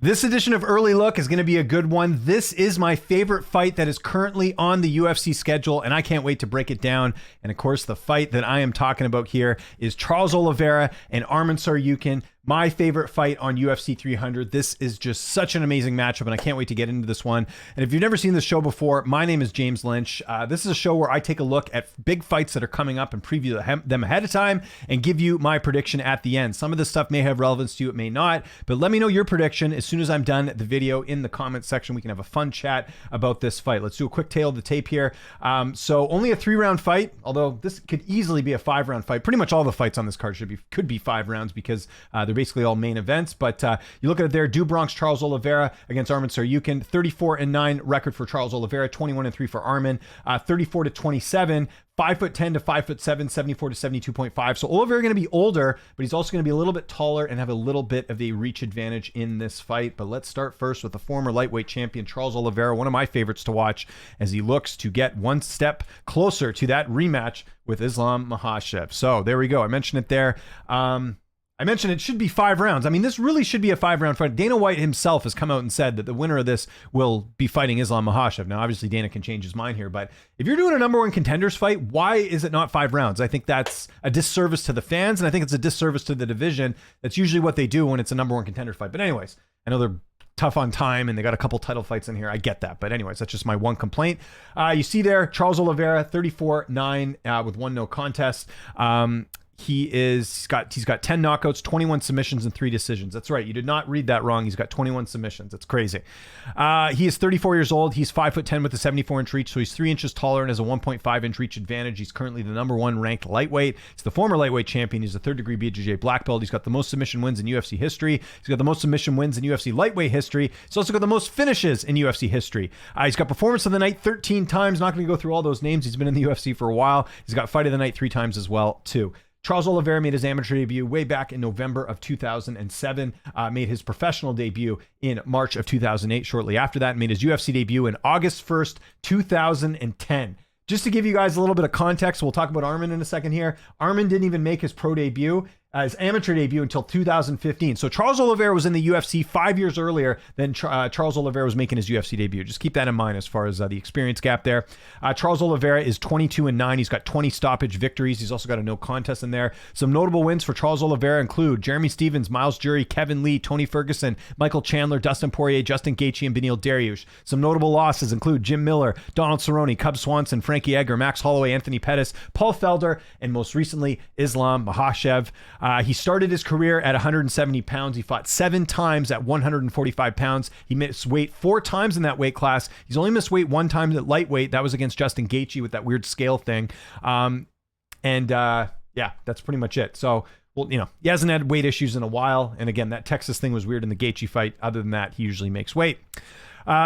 This edition of Early Look is going to be a good one. This is my favorite fight that is currently on the UFC schedule, and I can't wait to break it down. And of course, the fight that I am talking about here is Charles Oliveira and Arman Tsarukyan. My favorite fight on UFC 300. This is just such an amazing matchup, and I can't wait to get into this one. And if you've never seen this show before, my name is James Lynch. This is a show where I take a look at big fights that are coming up and preview them ahead of time and give you my prediction at the end. Some of this stuff may have relevance to you, it may not, but let me know your prediction as soon as I'm done the video in the comments section. We can have a fun chat about this fight. Let's do a quick tail of the tape here. So only a 3-round fight, although this could easily be a 5-round fight. Pretty much all the fights on this card could be 5 rounds because they're basically all main events. But you look at it there, Do Bronx Charles Oliveira against Arman Tsarukyan. 34-9 record for Charles Oliveira, 21-3 for Arman. 34-27. 5'10" to 5'7", 74 to 72.5. So Oliveira going to be older, but he's also going to be a little bit taller and have a little bit of a reach advantage in this fight. But let's start first with the former lightweight champion, Charles Oliveira, one of my favorites to watch as he looks to get one step closer to that rematch with Islam Makhachev. So there we go. I mentioned it there. I mentioned it should be 5 rounds. I mean, this really should be a 5-round fight. Dana White himself has come out and said that the winner of this will be fighting Islam Makhachev. Now, obviously, Dana can change his mind here, but if you're doing a number 1 contenders fight, why is it not 5 rounds? I think that's a disservice to the fans, and I think it's a disservice to the division. That's usually what they do when it's a number 1 contender fight. But anyways, I know they're tough on time and they got a couple title fights in here. I get that. But anyways, that's just my one complaint. You see there, Charles Oliveira, 34-9 with 1 no contest. He's got 10 knockouts, 21 submissions, and 3 decisions. That's right. You did not read that wrong. He's got 21 submissions. That's crazy. He is 34 years old. He's 5'10" with a 74-inch reach, so he's 3 inches taller and has a 1.5-inch reach advantage. He's currently the number 1 ranked lightweight. He's the former lightweight champion. He's a 3rd-degree BJJ black belt. He's got the most submission wins in UFC history. He's got the most submission wins in UFC lightweight history. He's also got the most finishes in UFC history. He's got performance of the night 13 times. Not going to go through all those names. He's been in the UFC for a while. He's got fight of the night 3 times as well, too. Charles Oliveira made his amateur debut way back in November of 2007, made his professional debut in March of 2008. Shortly after that, made his UFC debut in August 1st, 2010. Just to give you guys a little bit of context, we'll talk about Arman in a second here. Arman didn't even make his pro debut, his amateur debut, until 2015. So Charles Oliveira was in the UFC 5 years earlier than Charles Oliveira was making his UFC debut. Just keep that in mind as far as the experience gap there. Charles Oliveira is 22-9. He's got 20 stoppage victories. He's also got a no contest in there. Some notable wins for Charles Oliveira include Jeremy Stephens, Miles Jury, Kevin Lee, Tony Ferguson, Michael Chandler, Dustin Poirier, Justin Gaethje, and Beneil Dariush. Some notable losses include Jim Miller, Donald Cerrone, Cub Swanson, Frankie Edgar, Max Holloway, Anthony Pettis, Paul Felder, and most recently, Islam Makhachev. He started his career at 170 pounds. He fought 7 times at 145 pounds. He missed weight 4 times in that weight class. He's only missed weight 1 time at lightweight. That was against Justin Gaethje with that weird scale thing. Yeah, that's pretty much it. So, well, you know, he hasn't had weight issues in a while. And again, that Texas thing was weird in the Gaethje fight. Other than that, he usually makes weight.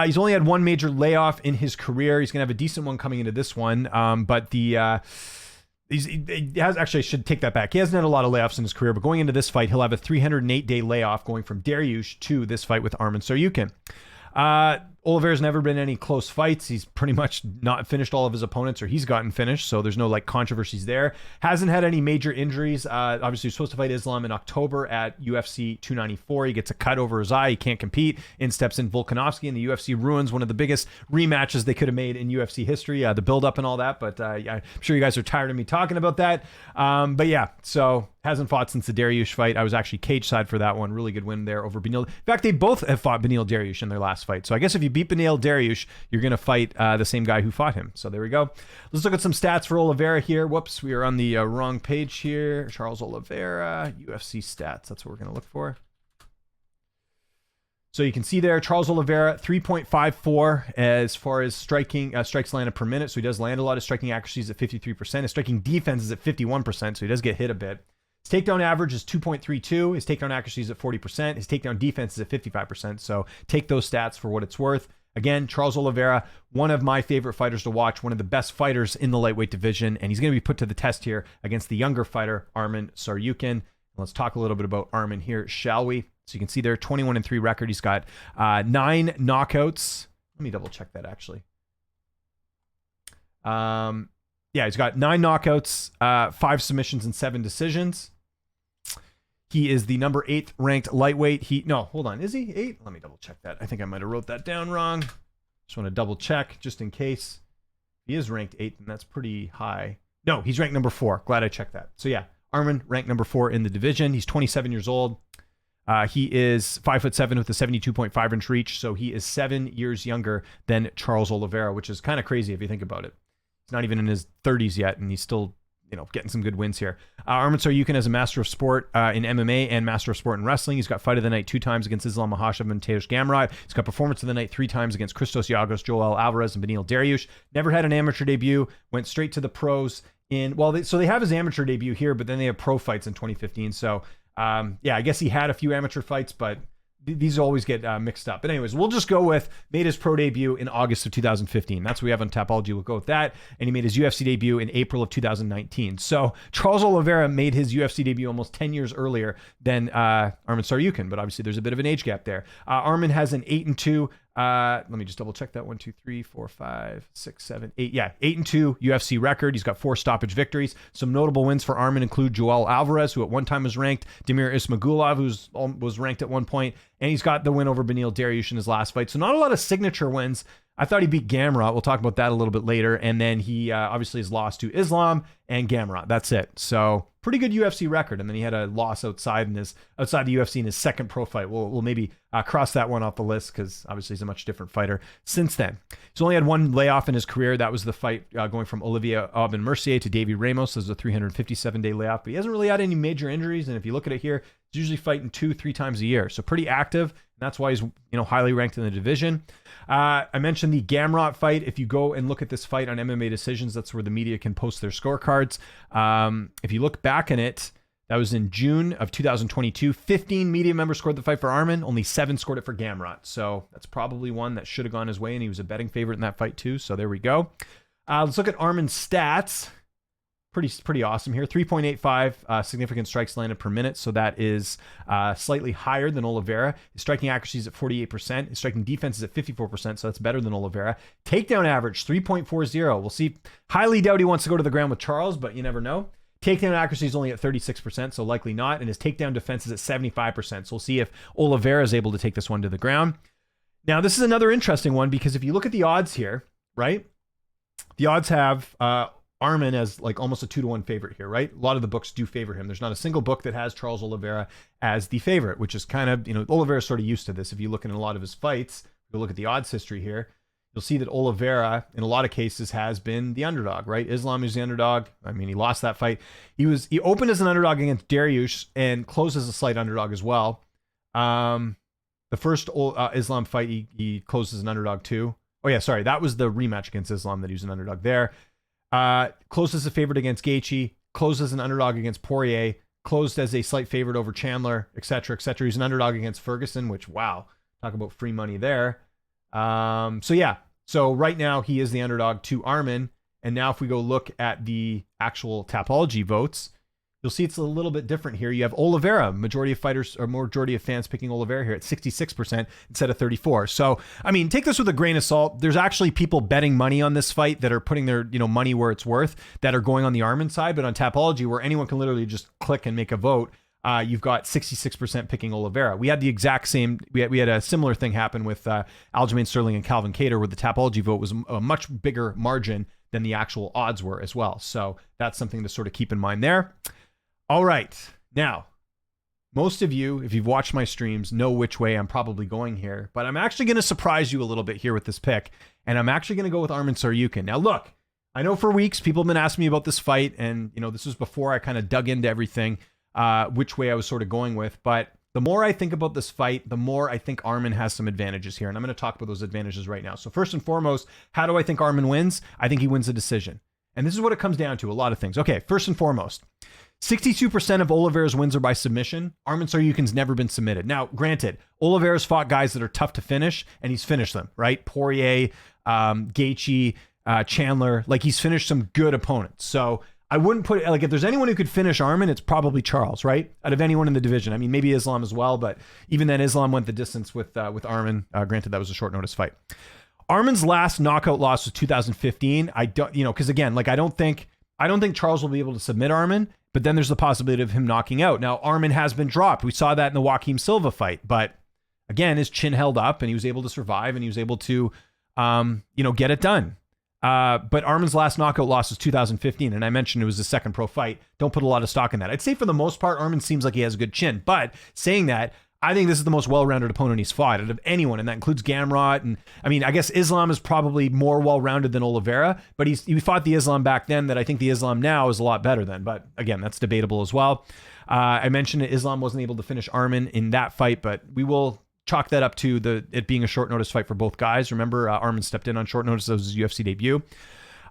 He's only had 1 major layoff in his career. He's going to have a decent one coming into this one. But he has actually, I should take that back. He hasn't had a lot of layoffs in his career, but going into this fight, he'll have a 308-day layoff going from Dariush to this fight with Arman Tsarukyan. Oliveira's never been in any close fights. He's pretty much not finished all of his opponents, or he's gotten finished, so there's no like controversies there. Hasn't had any major injuries. Obviously, he's supposed to fight Islam in October at UFC 294. He gets a cut over his eye. He can't compete. In steps in Volkanovski, and the UFC ruins one of the biggest rematches they could have made in UFC history. The build-up and all that, but I'm sure you guys are tired of me talking about that. But yeah, so hasn't fought since the Dariush fight. I was actually cage side for that one. Really good win there over Beneil. In fact, they both have fought Beneil Dariush in their last fight. So I guess if you beat Beneil Dariush, you're going to fight the same guy who fought him. So there we go. Let's look at some stats for Oliveira here. Whoops, we are on the wrong page here. Charles Oliveira, UFC stats. That's what we're going to look for. So you can see there, Charles Oliveira, 3.54 as far as strikes landed per minute. So he does land a lot. His striking accuracy is at 53%. His striking defense is at 51%. So he does get hit a bit. His takedown average is 2.32. His takedown accuracy is at 40%. His takedown defense is at 55%. So take those stats for what it's worth. Again, Charles Oliveira, one of my favorite fighters to watch, one of the best fighters in the lightweight division, and he's going to be put to the test here against the younger fighter, Arman Tsarukyan. Let's talk a little bit about Arman here, shall we? So you can see there, 21-3 record. He's got 9 knockouts. Let me double check that actually. Yeah, he's got 9 knockouts, 5 submissions, and 7 decisions. He is the number 8th ranked lightweight. No, hold on. Is he 8? Let me double check that. I think I might have wrote that down wrong. Just want to double check just in case. He is ranked 8th, and that's pretty high. No, he's ranked number 4. Glad I checked that. So yeah, Arman ranked number 4 in the division. He's 27 years old. He is 5'7" with a 72.5-inch reach. So he is 7 years younger than Charles Oliveira, which is kind of crazy if you think about it. He's not even in his 30s yet, and he's still, getting some good wins here. Arman Tsarukyan is a master of sport in MMA and master of sport in wrestling. He's got fight of the night 2 times against Islam Makhachev and Teusz Gamrot. He's got performance of the night 3 times against Christos Giagos, Joel Alvarez, and Beneil Dariush. Never had an amateur debut. Went straight to the pros so they have his amateur debut here, but then they have pro fights in 2015. So I guess he had a few amateur fights, but these always get mixed up. But anyways, we'll just go with made his pro debut in August of 2015. That's what we have on Tapology. We'll go with that. And he made his UFC debut in April of 2019. So Charles Oliveira made his UFC debut almost 10 years earlier than Arman Tsarukyan, but obviously there's a bit of an age gap there. Arman has an 8-2. Let me just double check that. 1, 2, 3, 4, 5, 6, 7, 8. Yeah, 8-2 UFC record. He's got 4 stoppage victories. Some notable wins for Arman include Joel Alvarez, who at one time was ranked, Damir Ismagulov, who was ranked at one point, and he's got the win over Beneil Dariush in his last fight. So not a lot of signature wins. I thought he beat Gamrot. We'll talk about that a little bit later. And then he obviously has lost to Islam and Gamrot. That's it. So pretty good UFC record. And then he had a loss outside the UFC in his second pro fight. We'll maybe cross that one off the list because obviously he's a much different fighter since then. He's only had one layoff in his career. That was the fight going from Olivier Aubin-Mercier to Davy Ramos. This was a 357-day layoff. But he hasn't really had any major injuries. And if you look at it here, he's usually fighting 2-3 times a year. So pretty active. And that's why he's highly ranked in the division. I mentioned the Gamrot fight. If you go and look at this fight on MMA Decisions, that's where the media can post their scorecards. If you look back in it, that was in June of 2022. 15 media members scored the fight for Arman. Only 7 scored it for Gamrot. So that's probably one that should have gone his way, and he was a betting favorite in that fight too. So there we go. Let's look at Arman's stats. Pretty awesome here. 3.85 significant strikes landed per minute. So that is slightly higher than Oliveira. His striking accuracy is at 48%. His striking defense is at 54%. So that's better than Oliveira. Takedown average, 3.40. We'll see. Highly doubt he wants to go to the ground with Charles, but you never know. Takedown accuracy is only at 36%, so likely not. And his takedown defense is at 75%. So we'll see if Oliveira is able to take this one to the ground. Now, this is another interesting one because if you look at the odds here, right? The odds have Arman as like almost a 2-1 favorite here, right? A lot of the books do favor him. There's not a single book that has Charles Oliveira as the favorite, which is kind of, Oliveira's sort of used to this. If you look in a lot of his fights, you look at the odds history here, you'll see that Oliveira, in a lot of cases, has been the underdog, right? Islam is the underdog. I mean, he lost that fight. He opened as an underdog against Dariush and closed as a slight underdog as well. The first Islam fight, he closed as an underdog too. Oh yeah, sorry. That was the rematch against Islam that he was an underdog there. Closed as a favorite against Gaethje, closed as an underdog against Poirier, closed as a slight favorite over Chandler, etc., etc. He's an underdog against Ferguson, which, wow, talk about free money there. So right now he is the underdog to Arman. And now if we go look at the actual Tapology votes, you'll see it's a little bit different here. You have Oliveira, majority of fans picking Oliveira here at 66% instead of 34%. So, I mean, take this with a grain of salt. There's actually people betting money on this fight that are putting their, money where it's worth, that are going on the Arman side. But on Tapology, where anyone can literally just click and make a vote, you've got 66% picking Oliveira. We had the exact same, we had a similar thing happen with Aljamain Sterling and Calvin Kattar, where the Tapology vote was a much bigger margin than the actual odds were as well. So that's something to sort of keep in mind there. All right. Now, most of you, if you've watched my streams, know which way I'm probably going here, but I'm actually going to surprise you a little bit here with this pick, and I'm actually going to go with Arman Tsarukyan. Now, look, I know for weeks people have been asking me about this fight, and, this was before I kind of dug into everything, which way I was sort of going with, but the more I think about this fight, the more I think Arman has some advantages here, and I'm going to talk about those advantages right now. So first and foremost, how do I think Arman wins? I think he wins a decision, and this is what it comes down to, a lot of things. Okay, first and foremost, 62% of Oliveira's wins are by submission. Arman Tsarukyan's never been submitted. Now, granted, Oliveira's fought guys that are tough to finish, and he's finished them, right? Poirier, Gaethje, Chandler, like he's finished some good opponents. So I wouldn't put it, like, if there's anyone who could finish Arman, it's probably Charles, right? Out of anyone in the division. I mean, maybe Islam as well, but even then Islam went the distance with Arman. Granted, that was a short notice fight. Arman's last knockout loss was 2015. I don't, because again, like I don't think Charles will be able to submit Arman, but then there's the possibility of him knocking out. Now, Arman has been dropped. We saw that in the Joaquim Silva fight, but again, his chin held up and he was able to survive and he was able to, get it done. But Arman's last knockout loss was 2015, and I mentioned it was his second pro fight. Don't put a lot of stock in that. I'd say for the most part, Arman seems like he has a good chin, but saying that, I think this is the most well-rounded opponent he's fought out of anyone, and that includes Gamrot. And I mean, I guess Islam is probably more well-rounded than Oliveira, but he fought the Islam back then that I think the Islam now is a lot better than. But again, that's debatable as well. I mentioned that Islam wasn't able to finish Arman in that fight, but we will chalk that up to it being a short notice fight for both guys. Remember, Arman stepped in on short notice. That was his UFC debut.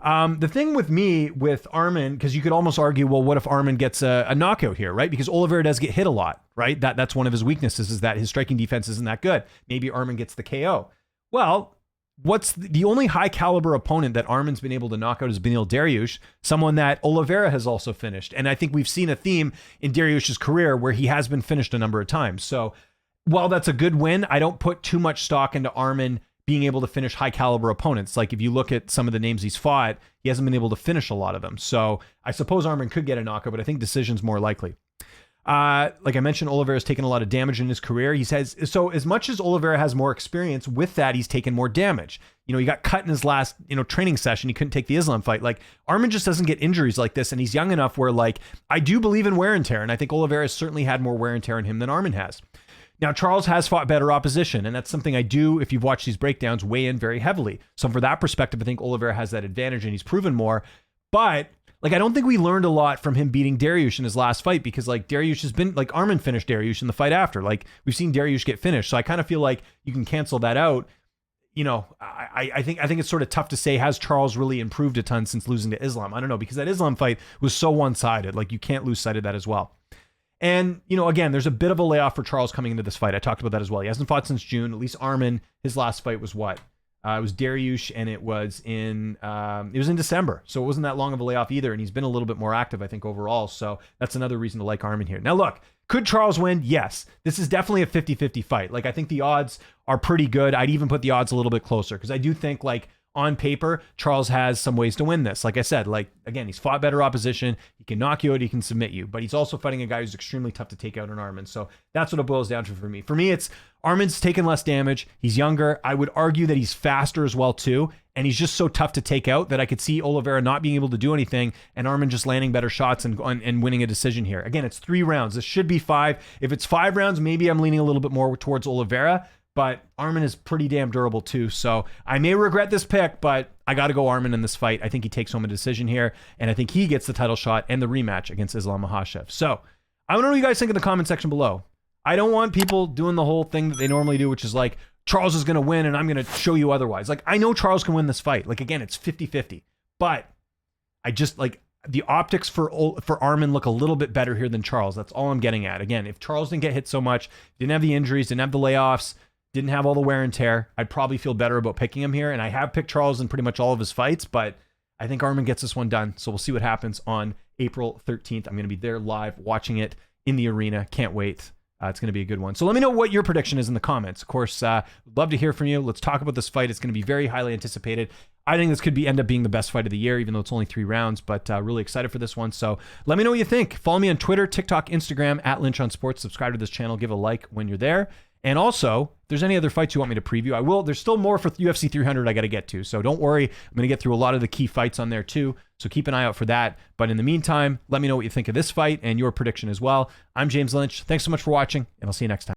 The thing with me with Arman, because you could almost argue, well, what if Arman gets a knockout here, right? Because Oliveira does get hit a lot, right? That's one of his weaknesses, is that his striking defense isn't that good. Maybe Arman gets the KO. Well, what's the only high caliber opponent that Arman's been able to knock out is Beneil Dariush, someone that Oliveira has also finished. And I think we've seen a theme in Dariush's career where he has been finished a number of times. So while that's a good win, I don't put too much stock into Arman being able to finish high caliber opponents. Like if you look at some of the names he's fought, he hasn't been able to finish a lot of them. So I suppose Arman could get a knockout, but I think decision's more likely. Like I mentioned, Oliveira's taken a lot of damage in his career. So as much as Oliveira has more experience with that, he's taken more damage. He got cut in his last, training session. He couldn't take the Islam fight. Like Arman just doesn't get injuries like this. And he's young enough where I do believe in wear and tear. And I think Oliveira has certainly had more wear and tear in him than Arman has. Now, Charles has fought better opposition, and that's something I do, if you've watched these breakdowns, weigh in very heavily. So from that perspective, I think Oliveira has that advantage, and he's proven more. But, I don't think we learned a lot from him beating Dariush in his last fight, because, Dariush has been, Arman finished Dariush in the fight after. We've seen Dariush get finished, so I kind of feel like you can cancel that out. I think it's sort of tough to say, has Charles really improved a ton since losing to Islam? I don't know, because that Islam fight was so one-sided. You can't lose sight of that as well. And, again, there's a bit of a layoff for Charles coming into this fight. I talked about that as well. He hasn't fought since June. At least Arman, his last fight was what? It was Dariush, and it was in December. So it wasn't that long of a layoff either. And he's been a little bit more active, I think, overall. So that's another reason to like Arman here. Now, look, could Charles win? Yes. This is definitely a 50-50 fight. I think the odds are pretty good. I'd even put the odds a little bit closer, because I do think, on paper, Charles has some ways to win this. Like I said, again, he's fought better opposition. He can knock you out. He can submit you. But he's also fighting a guy who's extremely tough to take out in Arman. So that's what it boils down to for me. For me, it's Arman's taken less damage. He's younger. I would argue that he's faster as well, too. And he's just so tough to take out that I could see Oliveira not being able to do anything and Arman just landing better shots and winning a decision here. Again, it's 3 rounds. This should be 5. If it's 5 rounds, maybe I'm leaning a little bit more towards Oliveira. But Arman is pretty damn durable too. So I may regret this pick, but I got to go Arman in this fight. I think he takes home a decision here, and I think he gets the title shot and the rematch against Islam Makhachev. So I want to know what you guys think in the comment section below. I don't want people doing the whole thing that they normally do, which is Charles is going to win and I'm going to show you otherwise. I know Charles can win this fight. Again, it's 50-50. But I just the optics for Arman look a little bit better here than Charles. That's all I'm getting at. Again, if Charles didn't get hit so much, didn't have the injuries, didn't have the layoffs, didn't have all the wear and tear, I'd probably feel better about picking him here. And I have picked Charles in pretty much all of his fights, but I think Arman gets this one done. So we'll see what happens on April 13th. I'm going to be there live watching it in the arena. Can't wait. It's going to be a good one. So let me know what your prediction is in the comments. Of course, love to hear from you. Let's talk about this fight. It's going to be very highly anticipated. I think this could end up being the best fight of the year, even though it's only 3 rounds, but really excited for this one. So let me know what you think. Follow me on Twitter, TikTok, Instagram, @LynchOnSports. Subscribe to this channel. Give a like when you're there. And also, if there's any other fights you want me to preview, I will. There's still more for UFC 300 I got to get to. So don't worry. I'm going to get through a lot of the key fights on there too. So keep an eye out for that. But in the meantime, let me know what you think of this fight and your prediction as well. I'm James Lynch. Thanks so much for watching, and I'll see you next time.